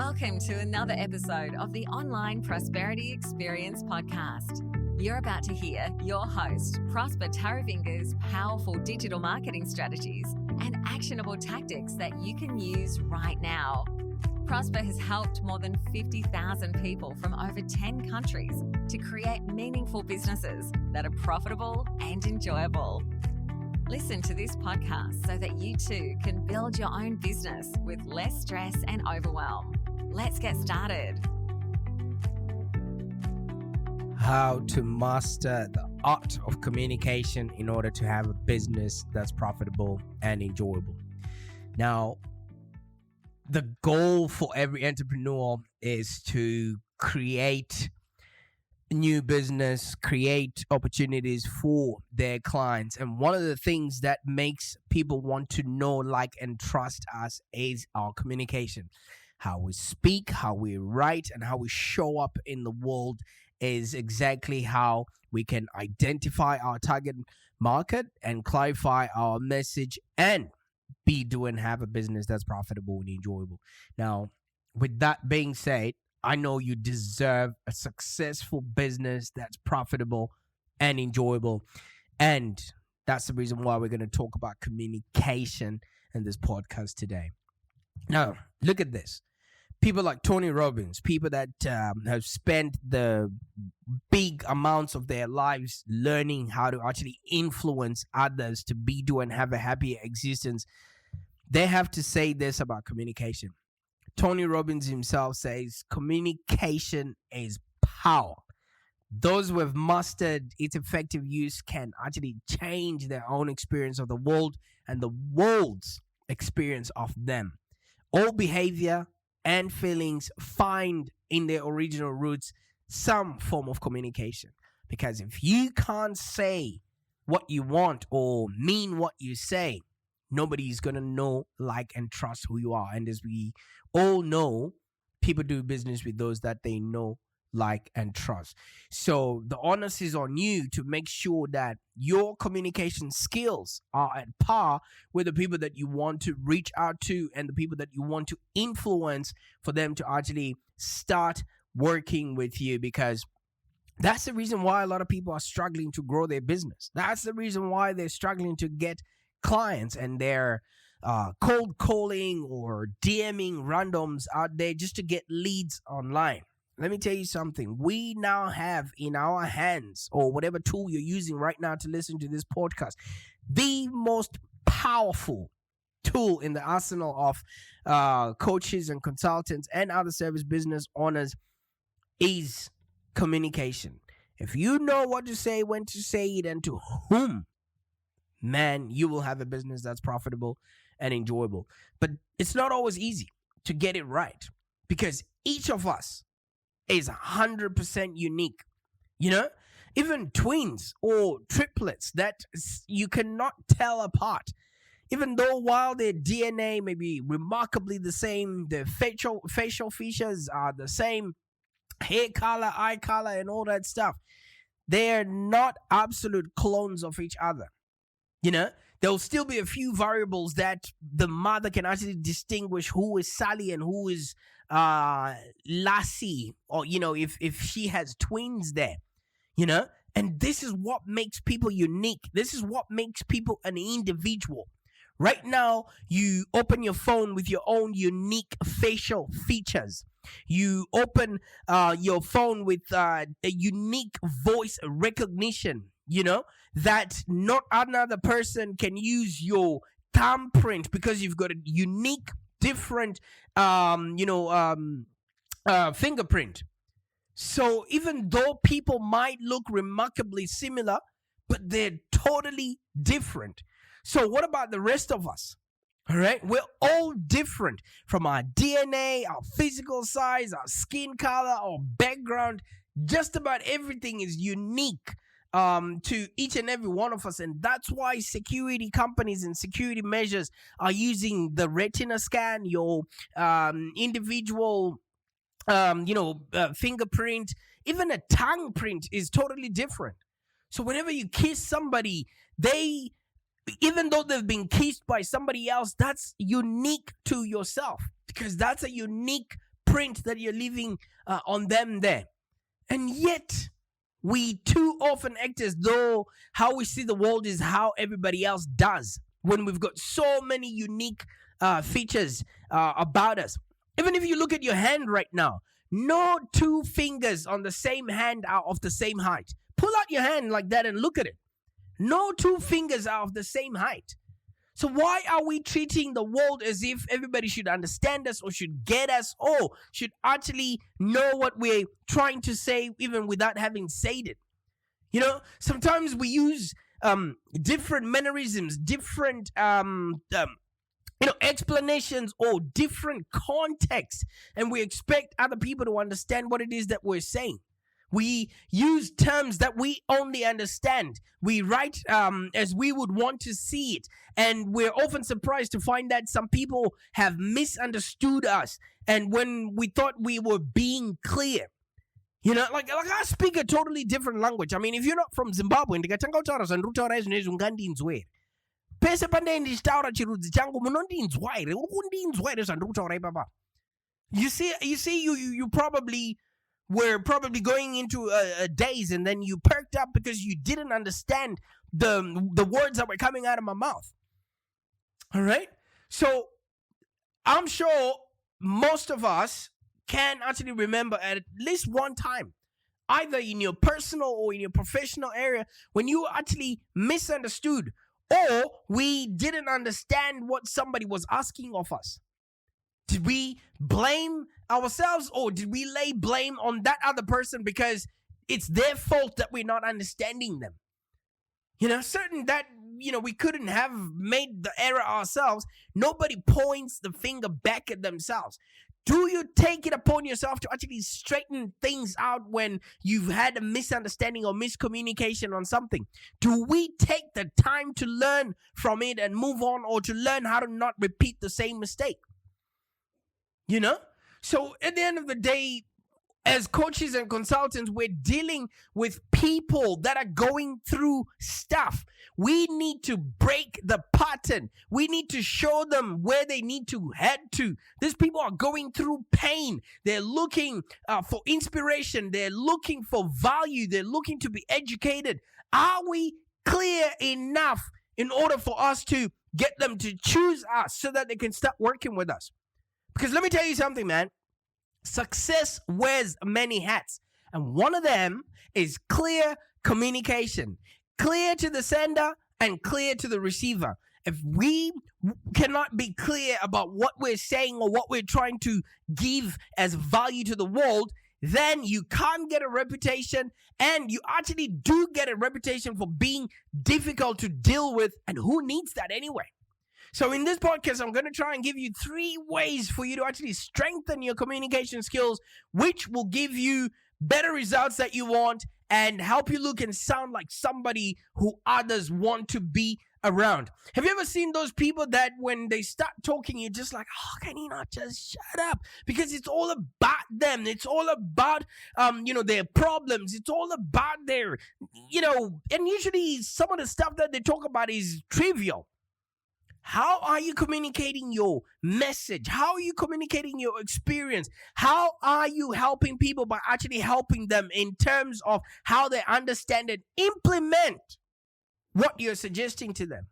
Welcome to another episode of the Online Prosperity Experience podcast. You're about to hear your host, Prosper Taravinga's powerful digital marketing strategies and actionable tactics that you can use right now. Prosper has helped more than 50,000 people from over 10 countries to create meaningful businesses that are profitable and enjoyable. Listen to this podcast so that you too can build your own business with less stress and overwhelm. Let's get started. How to master the art of communication in order to have a business that's profitable and enjoyable. Now, the goal for every entrepreneur is to create new business, create opportunities for their clients. And one of the things that makes people want to know, like, and trust us is our communication. How we speak, how we write, and how we show up in the world is exactly how we can identify our target market and clarify our message and have a business that's profitable and enjoyable. Now, with that being said, I know you deserve a successful business that's profitable and enjoyable. And that's the reason why we're going to talk about communication in this podcast today. Now, look at this. People like Tony Robbins, people that have spent the big amounts of their lives learning how to actually influence others to do and have a happier existence, they have to say this about communication. Tony Robbins himself says communication is power. Those who have mastered its effective use can actually change their own experience of the world and the world's experience of them. All behavior and feelings find in their original roots some form of communication. Because if you can't say what you want or mean what you say, nobody's going to know, like, and trust who you are. And as we all know, people do business with those that they know, like, and trust. So the onus is on you to make sure that your communication skills are at par with the people that you want to reach out to and the people that you want to influence for them to actually start working with you, because that's the reason why a lot of people are struggling to grow their business. That's the reason why they're struggling to get clients, and they're cold calling or DMing randoms out there just to get leads online. Let me tell you something. We now have in our hands, or whatever tool you're using right now to listen to this podcast, the most powerful tool in the arsenal of coaches and consultants and other service business owners is communication. If you know what to say, when to say it, and to whom, man, you will have a business that's profitable and enjoyable. But it's not always easy to get it right, because each of us is 100% unique. You know, even twins or triplets that you cannot tell apart. Even though while their DNA may be remarkably the same, their facial features are the same, hair color, eye color, and all that stuff, they're not absolute clones of each other. You know, there'll still be a few variables that the mother can actually distinguish who is Sally and who is Lassie, or, you know, if she has twins there, you know. And this is what makes people unique. This is what makes people an individual. Right now, you open your phone with your own unique facial features. You open your phone with a unique voice recognition, you know, that not another person can use your thumbprint, because you've got a unique, different, fingerprint. So even though people might look remarkably similar, but they're totally different. So what about the rest of us? All right, we're all different from our DNA, our physical size, our skin color, our background. Just about everything is unique to each and every one of us. And that's why security companies and security measures are using the retina scan, your individual fingerprint. Even a tongue print is totally different. So whenever you kiss somebody, even though they've been kissed by somebody else, that's unique to yourself, because that's a unique imprint that you're leaving on them there. And yet, we too often act as though how we see the world is how everybody else does, when we've got so many unique features about us. Even if you look at your hand right now, no two fingers on the same hand are of the same height. Pull out your hand like that and look at it. No two fingers are of the same height. So why are we treating the world as if everybody should understand us or should get us or should actually know what we're trying to say even without having said it? You know, sometimes we use different mannerisms, different explanations or different contexts, and we expect other people to understand what it is that we're saying. We use terms that we only understand. We write as we would want to see it. And we're often surprised to find that some people have misunderstood us. And when we thought we were being clear, you know, like I speak a totally different language. I mean, if you're not from Zimbabwe, ndikatanga kutaura zvandikutaura izvonizvi ungandinzwa here. Pese pandai ndichitaura chirudzi changu munondinzwa here. Uri kundinzwa here zvandikutaura ipapa. You see, you probably were going into a daze, and then you perked up because you didn't understand the words that were coming out of my mouth. All right? So I'm sure most of us can actually remember at least one time, either in your personal or in your professional area, when you actually misunderstood or we didn't understand what somebody was asking of us. Did we blame ourselves, or did we lay blame on that other person because it's their fault that we're not understanding them? You know, certain that, you know, we couldn't have made the error ourselves. Nobody points the finger back at themselves. Do you take it upon yourself to actually straighten things out when you've had a misunderstanding or miscommunication on something? Do we take the time to learn from it and move on, or to learn how to not repeat the same mistake? You know? So at the end of the day, as coaches and consultants, we're dealing with people that are going through stuff. We need to break the pattern. We need to show them where they need to head to. These people are going through pain. They're looking for inspiration. They're looking for value. They're looking to be educated. Are we clear enough in order for us to get them to choose us so that they can start working with us? Because let me tell you something, man. Success wears many hats. And one of them is clear communication. Clear to the sender and clear to the receiver. If we cannot be clear about what we're saying or what we're trying to give as value to the world, then you can't get a reputation, and you actually do get a reputation for being difficult to deal with. And who needs that anyway? So in this podcast, I'm going to try and give you 3 ways for you to actually strengthen your communication skills, which will give you better results that you want and help you look and sound like somebody who others want to be around. Have you ever seen those people that when they start talking, you're just like, oh, can you not just shut up? Because it's all about them. It's all about, their problems. It's all about their, and usually some of the stuff that they talk about is trivial. How are you communicating your message? How are you communicating your experience? How are you helping people by actually helping them in terms of how they understand and implement what you're suggesting to them?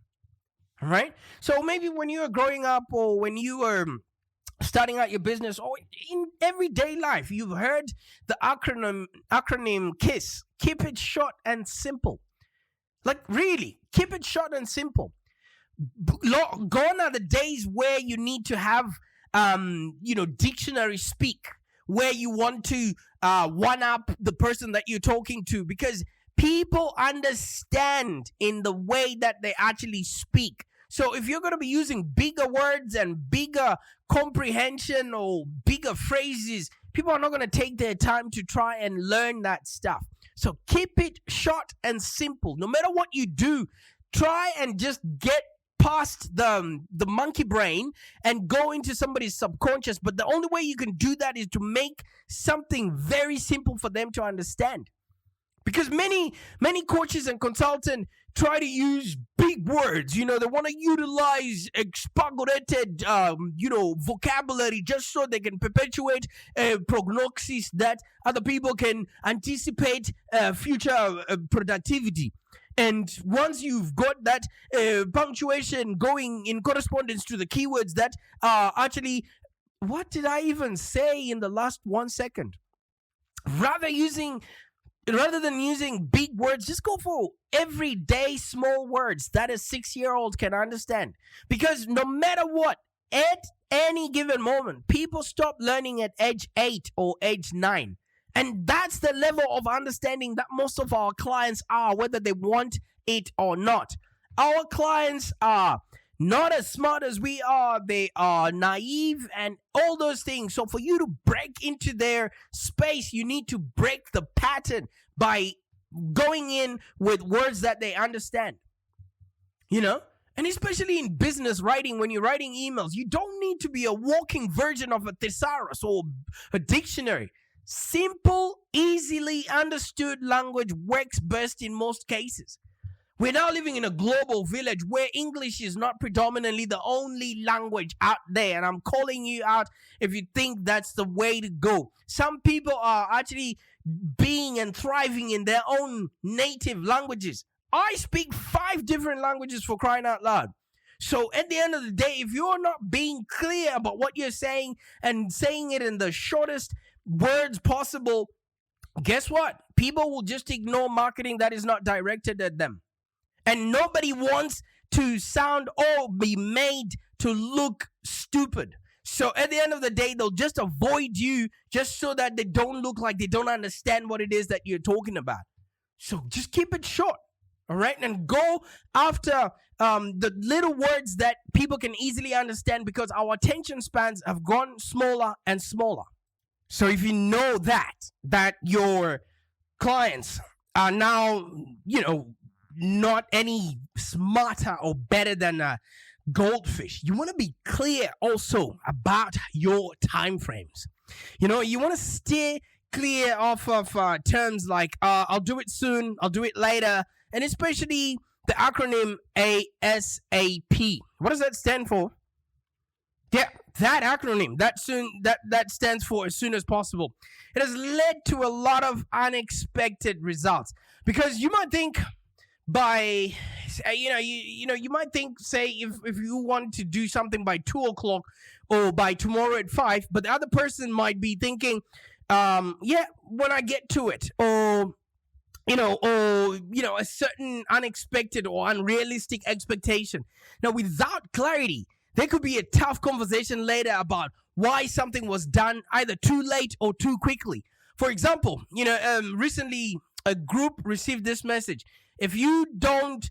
All right? So maybe when you were growing up, or when you were starting out your business, or in everyday life, you've heard the acronym KISS. Keep it short and simple. Like, really, keep it short and simple. Gone are the days where you need to have, dictionary speak, where you want to one up the person that you're talking to, because people understand in the way that they actually speak. So if you're going to be using bigger words and bigger comprehension or bigger phrases, people are not going to take their time to try and learn that stuff. So keep it short and simple. No matter what you do, try and just get past the monkey brain and go into somebody's subconscious. But the only way you can do that is to make something very simple for them to understand. Because many coaches and consultants try to use big words. They want to utilize expaggorated, vocabulary just so they can perpetuate a prognosis that other people can anticipate future productivity. And once you've got that punctuation going in correspondence to the keywords that are actually, what did I even say in the last 1 second? Rather than using big words, just go for everyday small words that a 6-year-old can understand. Because no matter what, at any given moment, people stop learning at age 8 or age 9. And that's the level of understanding that most of our clients are, whether they want it or not. Our clients are not as smart as we are. They are naive and all those things. So for you to break into their space, you need to break the pattern by going in with words that they understand. And especially in business writing, when you're writing emails, you don't need to be a walking version of a thesaurus or a dictionary. Simple, easily understood language works best in most cases. We're now living in a global village where English is not predominantly the only language out there. And I'm calling you out if you think that's the way to go. Some people are actually being and thriving in their own native languages. I speak 5 different languages, for crying out loud. So at the end of the day, if you're not being clear about what you're saying and saying it in the shortest words possible, guess what? People will just ignore marketing that is not directed at them. And nobody wants to sound or be made to look stupid. So at the end of the day, they'll just avoid you just so that they don't look like they don't understand what it is that you're talking about. So just keep it short, all right? And go after the little words that people can easily understand, because our attention spans have gone smaller and smaller. So if you know that your clients are now, not any smarter or better than a goldfish, you want to be clear also about your time frames. You want to steer clear off of terms like I'll do it soon, I'll do it later, and especially the acronym ASAP. What does that stand for? Yeah, that acronym, that stands for as soon as possible. It has led to a lot of unexpected results, because you might think by, you might think, say, if you want to do something by 2 o'clock or by tomorrow at 5, but the other person might be thinking, when I get to it, or a certain unexpected or unrealistic expectation. Now, without clarity, there could be a tough conversation later about why something was done either too late or too quickly. For example, recently a group received this message: if you don't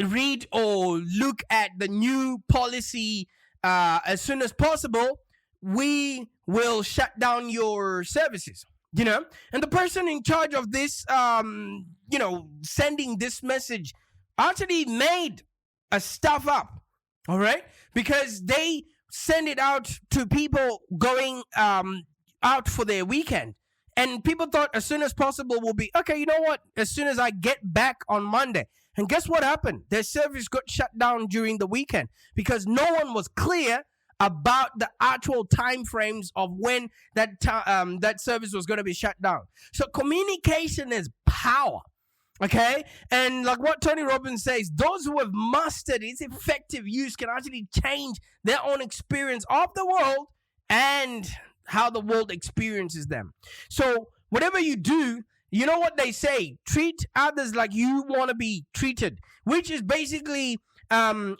read or look at the new policy as soon as possible, we will shut down your services. And the person in charge of this, sending this message actually made a stuff up. All right, because they send it out to people going out for their weekend, and people thought as soon as possible will be okay. You know what? As soon as I get back on Monday, and guess what happened? Their service got shut down during the weekend because no one was clear about the actual time frames of when that service was going to be shut down. So communication is power. Okay, and like what Tony Robbins says, those who have mastered its effective use can actually change their own experience of the world and how the world experiences them. So whatever you do, you know what they say, treat others like you want to be treated, which is basically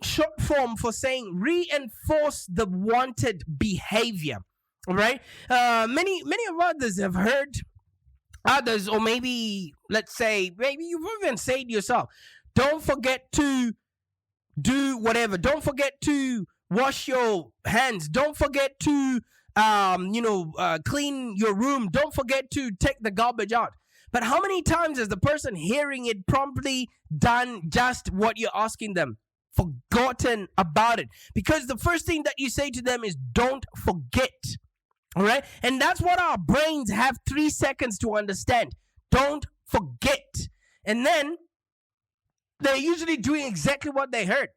short form for saying reinforce the wanted behavior. All right, many of others have heard others, or maybe let's say maybe you've even said yourself, don't forget to do whatever, don't forget to wash your hands, don't forget to clean your room, don't forget to take the garbage out. But how many times has the person hearing it promptly done just what you're asking them? Forgotten about it, because the first thing that you say to them is don't forget. All right, and that's what our brains have 3 seconds to understand. Don't forget. And then they're usually doing exactly what they heard,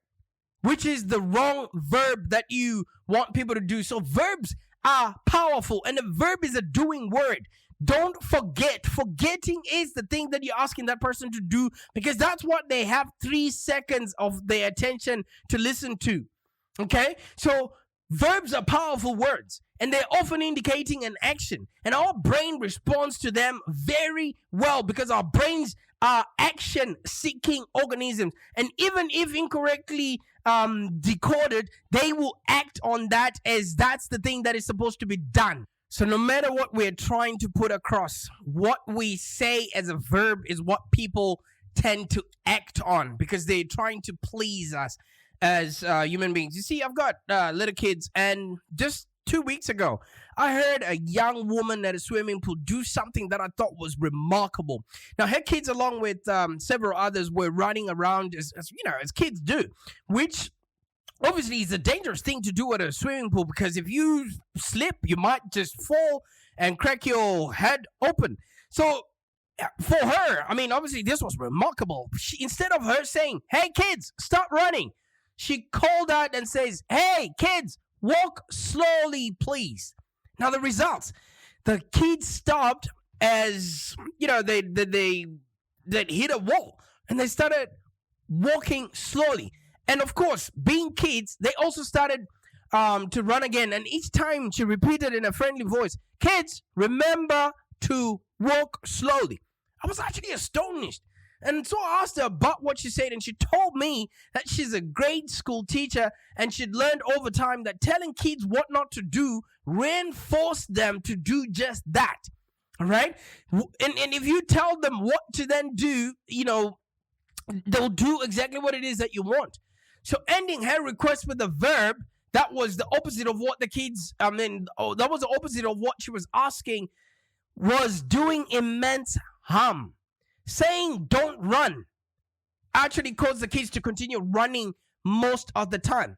which is the wrong verb that you want people to do. So verbs are powerful, and a verb is a doing word. Don't forget. Forgetting is the thing that you're asking that person to do, because that's what they have 3 seconds of their attention to listen to. Okay? So verbs are powerful words, and they're often indicating an action, and our brain responds to them very well because our brains are action-seeking organisms, and even if incorrectly decoded, they will act on that as that's the thing that is supposed to be done. So no matter what we're trying to put across, what we say as a verb is what people tend to act on because they're trying to please us as human beings. You see, I've got little kids, and just 2 weeks ago, I heard a young woman at a swimming pool do something that I thought was remarkable. Now, her kids, along with several others, were running around as kids do, which obviously is a dangerous thing to do at a swimming pool, because if you slip, you might just fall and crack your head open. So for her, I mean, obviously this was remarkable. Instead of her saying, "Hey kids, stop running," she called out and says, "Hey kids, walk slowly, please." Now the results, the kids stopped as, they hit a wall, and they started walking slowly. And of course, being kids, they also started to run again. And each time she repeated in a friendly voice, "Kids, remember to walk slowly." I was actually astonished. And so I asked her about what she said, and she told me that she's a grade school teacher, and she'd learned over time that telling kids what not to do reinforced them to do just that. All right? And if you tell them what to then do, they'll do exactly what it is that you want. So ending her request with a verb that was the opposite of what that was the opposite of what she was asking, was doing immense harm. Saying "don't run" actually caused the kids to continue running most of the time.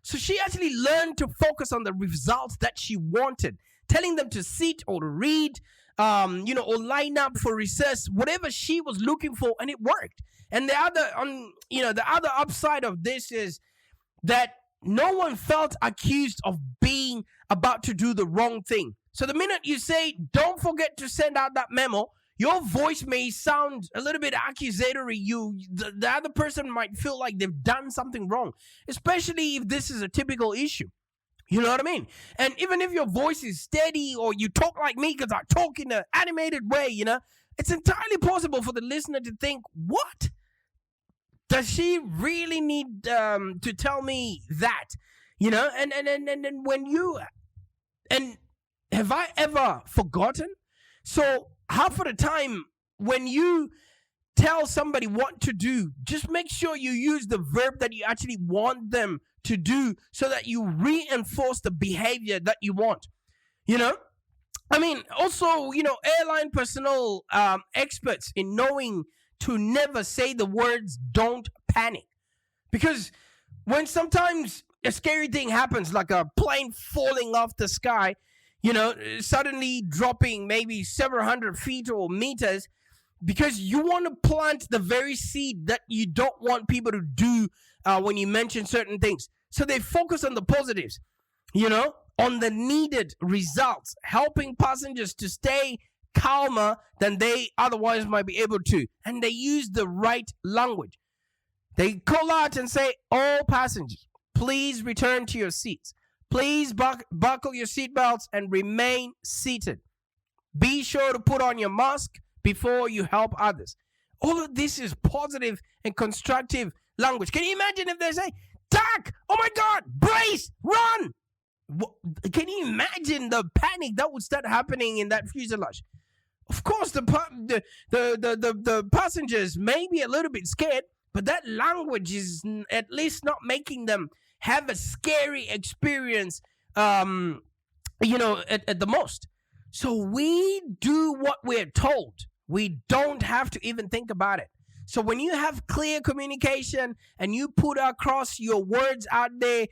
So she actually learned to focus on the results that she wanted. Telling them to sit or to read, or line up for recess, whatever she was looking for, and it worked. And the other upside of this is that no one felt accused of being about to do the wrong thing. So the minute you say, "Don't forget to send out that memo," your voice may sound a little bit accusatory. The other person might feel like they've done something wrong, especially if this is a typical issue. You know what I mean? And even if your voice is steady, or you talk like me because I talk in an animated way, it's entirely possible for the listener to think, "What? Does she really need to tell me that?" And when you, and have I ever forgotten? So half of the time when you tell somebody what to do, just make sure you use the verb that you actually want them to do, so that you reinforce the behavior that you want. Also, airline personnel experts in knowing to never say the words "don't panic," because when sometimes a scary thing happens, like a plane falling off the sky, suddenly dropping maybe several hundred feet or meters, because you want to plant the very seed that you don't want people to do when you mention certain things. So they focus on the positives, on the needed results, helping passengers to stay calmer than they otherwise might be able to. And they use the right language. They call out and say, "All passengers, please return to your seats. Please buckle your seatbelts and remain seated. Be sure to put on your mask before you help others." All of this is positive and constructive language. Can you imagine if they say, "Duck! Oh my God! Brace! Run!" Can you imagine the panic that would start happening in that fuselage? Of course, the passengers may be a little bit scared, but that language is at least not making them have a scary experience, at the most. So we do what we're told. We don't have to even think about it. So when you have clear communication and you put across your words out there,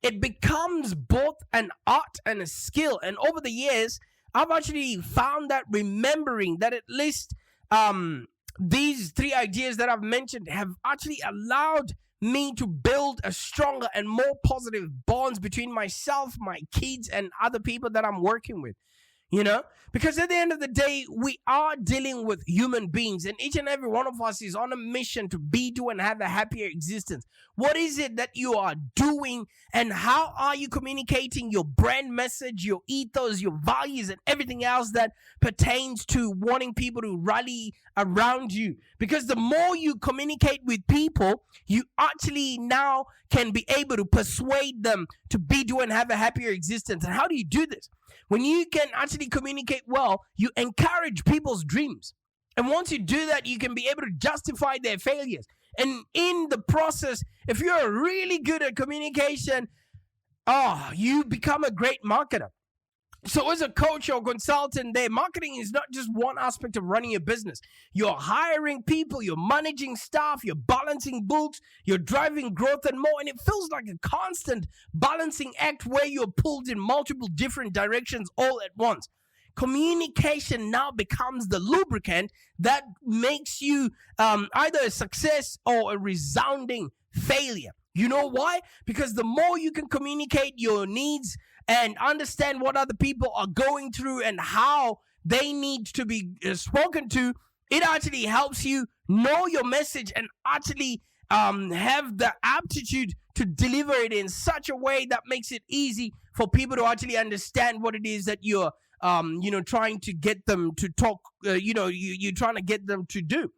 it becomes both an art and a skill. And over the years, I've actually found that remembering that at least these 3 ideas that I've mentioned have actually allowed me to build a stronger and more positive bonds between myself, my kids, and other people that I'm working with. Because at the end of the day, we are dealing with human beings, and each and every one of us is on a mission to be, do, and have a happier existence. What is it that you are doing, and how are you communicating your brand message, your ethos, your values, and everything else that pertains to wanting people to rally around you? Because the more you communicate with people, you actually now can be able to persuade them to be, do, and have a happier existence. And how do you do this? When you can actually communicate well, you encourage people's dreams. And once you do that, you can be able to justify their failures. And in the process, if you're really good at communication, you become a great marketer. So as a coach or consultant there, marketing is not just one aspect of running a business. You're hiring people, you're managing staff, you're balancing books, you're driving growth and more. And it feels like a constant balancing act where you're pulled in multiple different directions all at once. Communication now becomes the lubricant that makes you either a success or a resounding failure. You know why? Because the more you can communicate your needs and understand what other people are going through and how they need to be spoken to, it actually helps you know your message and actually have the aptitude to deliver it in such a way that makes it easy for people to actually understand what it is that you're trying to get them to talk, you're trying to get them to do.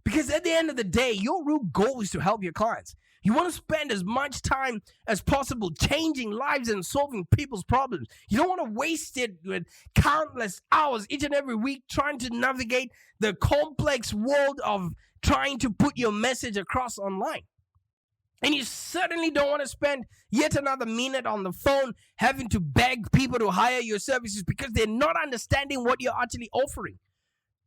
Because at the end of the day, your real goal is to help your clients. You want to spend as much time as possible changing lives and solving people's problems. You don't want to waste it with countless hours each and every week trying to navigate the complex world of trying to put your message across online. And you certainly don't want to spend yet another minute on the phone having to beg people to hire your services because they're not understanding what you're actually offering.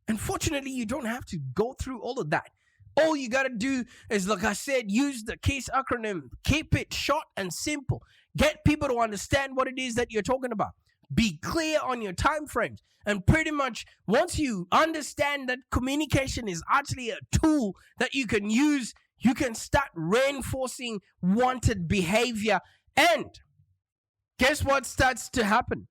Unfortunately, you don't have to go through all of that. All you got to do is, like I said, use the KISS acronym. Keep it short and simple. Get people to understand what it is that you're talking about. Be clear on your time frames. And pretty much once you understand that communication is actually a tool that you can use, you can start reinforcing wanted behavior. And guess what starts to happen?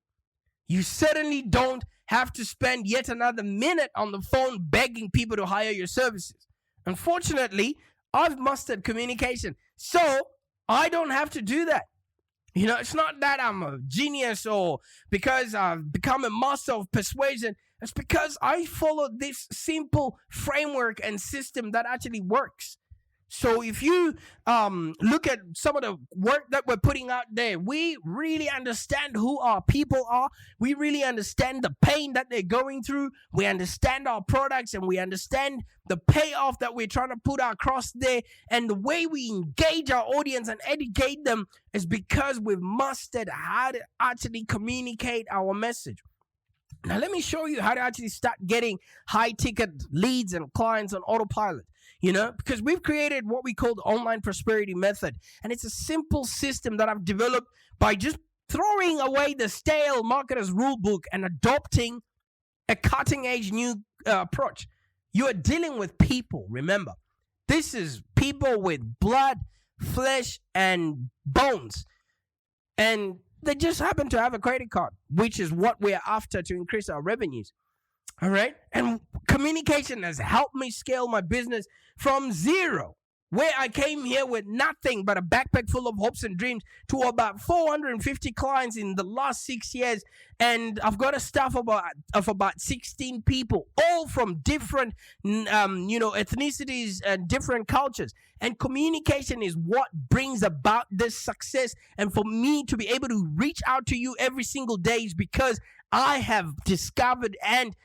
You certainly don't have to spend yet another minute on the phone begging people to hire your services. Unfortunately, I've mastered communication, so I don't have to do that. It's not that I'm a genius or because I've become a master of persuasion. It's because I follow this simple framework and system that actually works. So if you look at some of the work that we're putting out there, we really understand who our people are. We really understand the pain that they're going through. We understand our products and we understand the payoff that we're trying to put across there. And the way we engage our audience and educate them is because we've mastered how to actually communicate our message. Now, let me show you how to actually start getting high-ticket leads and clients on autopilot. Because we've created what we call the online prosperity method. And it's a simple system that I've developed by just throwing away the stale marketer's rule book and adopting a cutting-edge new approach. You are dealing with people, remember. This is people with blood, flesh, and bones. And they just happen to have a credit card, which is what we're after to increase our revenues. All right. And communication has helped me scale my business from zero, where I came here with nothing but a backpack full of hopes and dreams, to about 450 clients in the last 6 years. And I've got a staff of about 16 people, all from different, ethnicities and different cultures. And communication is what brings about this success. And for me to be able to reach out to you every single day is because I have discovered and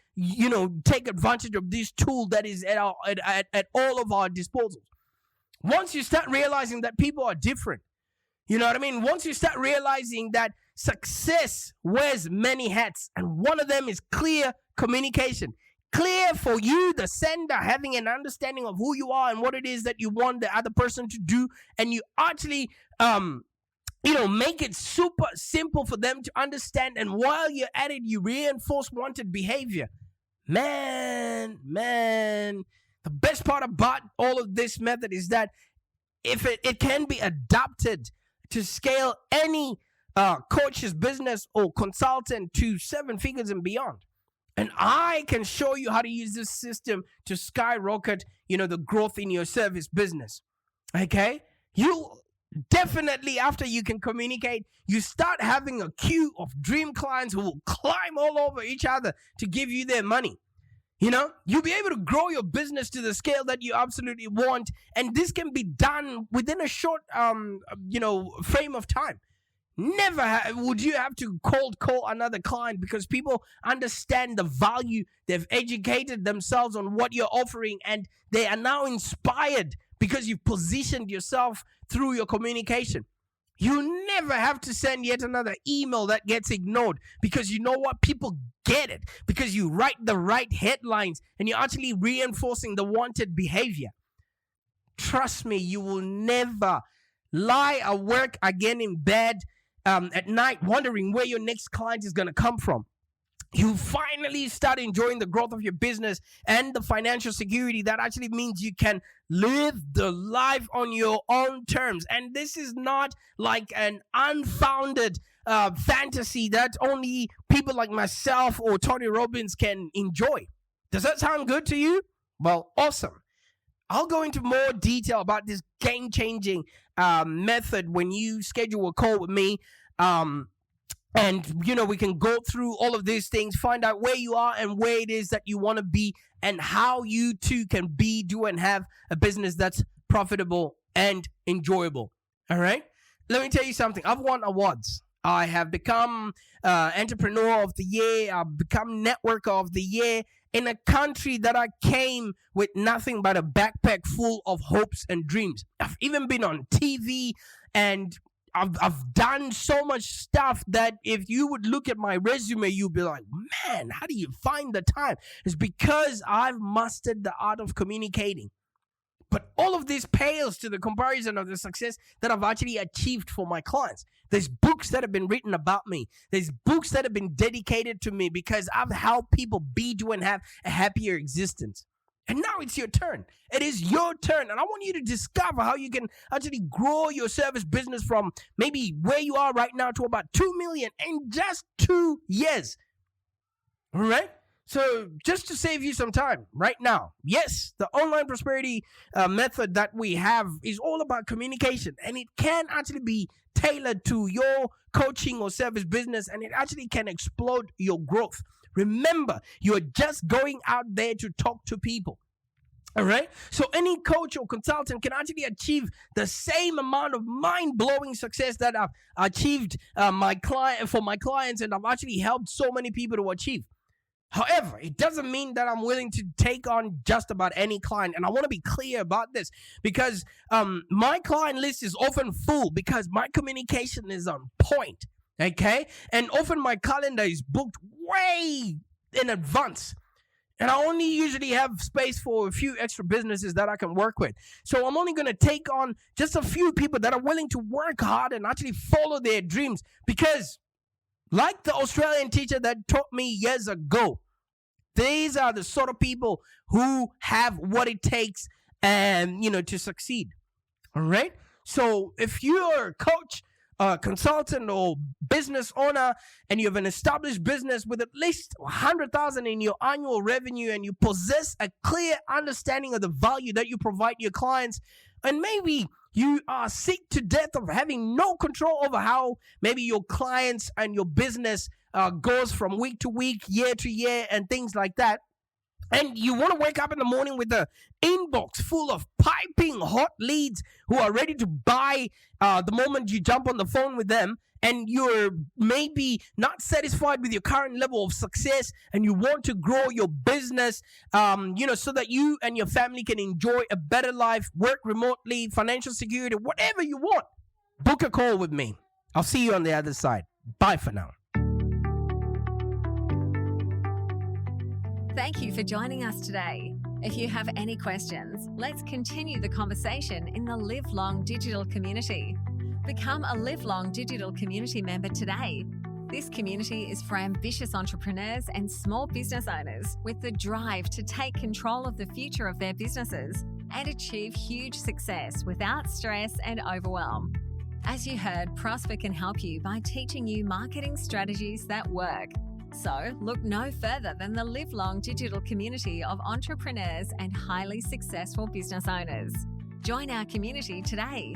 take advantage of this tool that is at all of our disposal. Once you start realizing that people are different, once you start realizing that success wears many hats, and one of them is clear communication. Clear for you, the sender, having an understanding of who you are and what it is that you want the other person to do, and you actually make it super simple for them to understand. And while you're at it, you reinforce wanted behavior. Man, the best part about all of this method is that if it can be adapted to scale any coach's business or consultant to 7 figures and beyond. And I can show you how to use this system to skyrocket, the growth in your service business. Okay? You definitely, after you can communicate, you start having a queue of dream clients who will climb all over each other to give you their money. You'll be able to grow your business to the scale that you absolutely want. And this can be done within a short, frame of time. Never would you have to cold call another client, because people understand the value. They've educated themselves on what you're offering, and they are now inspired because you've positioned yourself through your communication. You never have to send yet another email that gets ignored, because you know what? People get it because you write the right headlines and you're actually reinforcing the wanted behavior. Trust me, you will never lie awake again in bed at night wondering where your next client is going to come from. You finally start enjoying the growth of your business and the financial security that actually means you can live the life on your own terms. And this is not like an unfounded fantasy that only people like myself or Tony Robbins can enjoy. Does that sound good to you? Well, awesome. I'll go into more detail about this game-changing method when you schedule a call with me. And, we can go through all of these things, find out where you are and where it is that you want to be, and how you too can do and have a business that's profitable and enjoyable. All right? Let me tell you something. I've won awards. I have become Entrepreneur of the Year. I've become Networker of the Year in a country that I came with nothing but a backpack full of hopes and dreams. I've even been on TV, and I've done so much stuff that if you would look at my resume, you'd be like, man, how do you find the time? It's because I've mastered the art of communicating. But all of this pales to the comparison of the success that I've actually achieved for my clients. There's books that have been written about me. There's books that have been dedicated to me because I've helped people do and have a happier existence. And now it's your turn. It is your turn. And I want you to discover how you can actually grow your service business from maybe where you are right now to about 2 million in just 2 years. All right? So just to save you some time right now, yes, the online prosperity method that we have is all about communication. And it can actually be tailored to your coaching or service business. And it actually can explode your growth. Remember, you're just going out there to talk to people. All right? So any coach or consultant can actually achieve the same amount of mind-blowing success that I've achieved for my clients, and I've actually helped so many people to achieve. However, it doesn't mean that I'm willing to take on just about any client. And I want to be clear about this because my client list is often full because my communication is on point. Okay? And often my calendar is booked way in advance. And I only usually have space for a few extra businesses that I can work with. So I'm only going to take on just a few people that are willing to work hard and actually follow their dreams. Because like the Australian teacher that taught me years ago, these are the sort of people who have what it takes and, to succeed. All right? So if you're a coach, consultant or business owner, and you have an established business with at least 100,000 in your annual revenue, and you possess a clear understanding of the value that you provide your clients, and maybe you are sick to death of having no control over how maybe your clients and your business goes from week to week, year to year, and things like that, and you want to wake up in the morning with an inbox full of piping hot leads who are ready to buy the moment you jump on the phone with them, and you're maybe not satisfied with your current level of success, and you want to grow your business, so that you and your family can enjoy a better life, work remotely, financial security, whatever you want, book a call with me. I'll see you on the other side. Bye for now. Thank you for joining us today. If you have any questions, let's continue the conversation in the Live Long digital community. Become a lifelong digital community member today. This community is for ambitious entrepreneurs and small business owners with the drive to take control of the future of their businesses and achieve huge success without stress and overwhelm. As you heard, Prosper can help you by teaching you marketing strategies that work. So look no further than the lifelong digital community of entrepreneurs and highly successful business owners. Join our community today.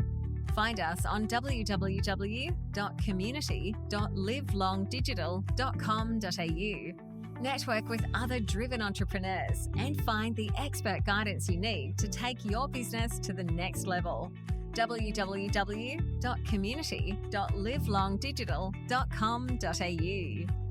Find us on www.community.livelongdigital.com.au. Network with other driven entrepreneurs and find the expert guidance you need to take your business to the next level. www.community.livelongdigital.com.au.